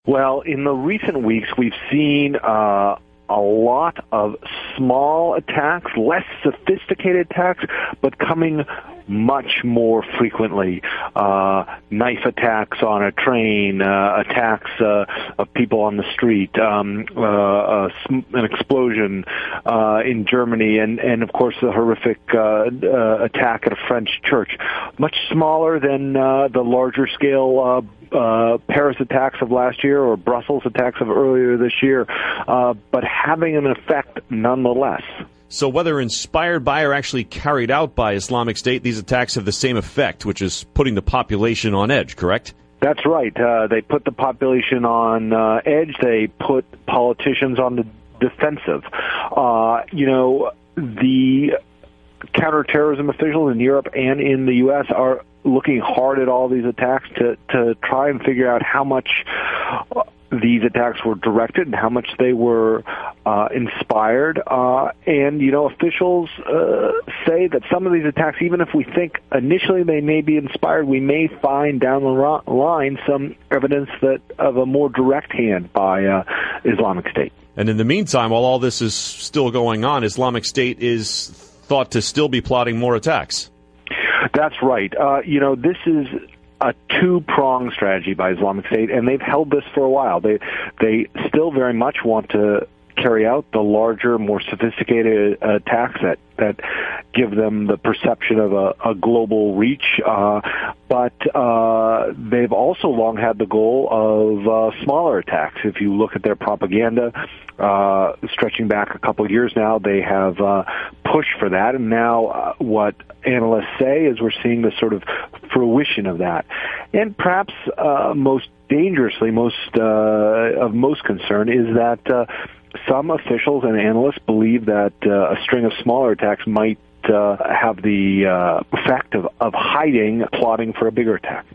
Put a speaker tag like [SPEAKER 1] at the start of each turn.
[SPEAKER 1] Well, in the recent weeks, we've seen a lot of small attacks, less sophisticated attacks, but coming much more frequently. Knife attacks on a train, attacks of people on the street, an explosion in Germany, and of course the horrific attack at a French church. Much smaller than the larger scale Paris attacks of last year or Brussels attacks of earlier this year, but having an effect nonetheless.
[SPEAKER 2] So whether inspired by or actually carried out by Islamic State, these attacks have the same effect, which is putting the population on edge, correct?
[SPEAKER 1] That's right. They put the population on edge. They put politicians on the defensive. The counterterrorism officials in Europe and in the U.S. are looking hard at all these attacks to try and figure out how much these attacks were directed and how much they were inspired. Officials say that some of these attacks, even if we think initially they may be inspired, we may find down the line some evidence of a more direct hand by Islamic State.
[SPEAKER 2] And in the meantime, while all this is still going on, Islamic State is thought to still be plotting more attacks.
[SPEAKER 1] That's right. This is a two-pronged strategy by Islamic State, and they've held this for a while. They still very much want to carry out the larger, more sophisticated attacks that give them the perception of a global reach, but they've also long had the goal of smaller attacks. If you look at their propaganda, stretching back a couple of years now, they have pushed for that, and now what analysts say is we're seeing the sort of fruition of that. And perhaps most dangerously, of most concern is that some officials and analysts believe that a string of smaller attacks might have the effect of hiding plotting for a bigger attack.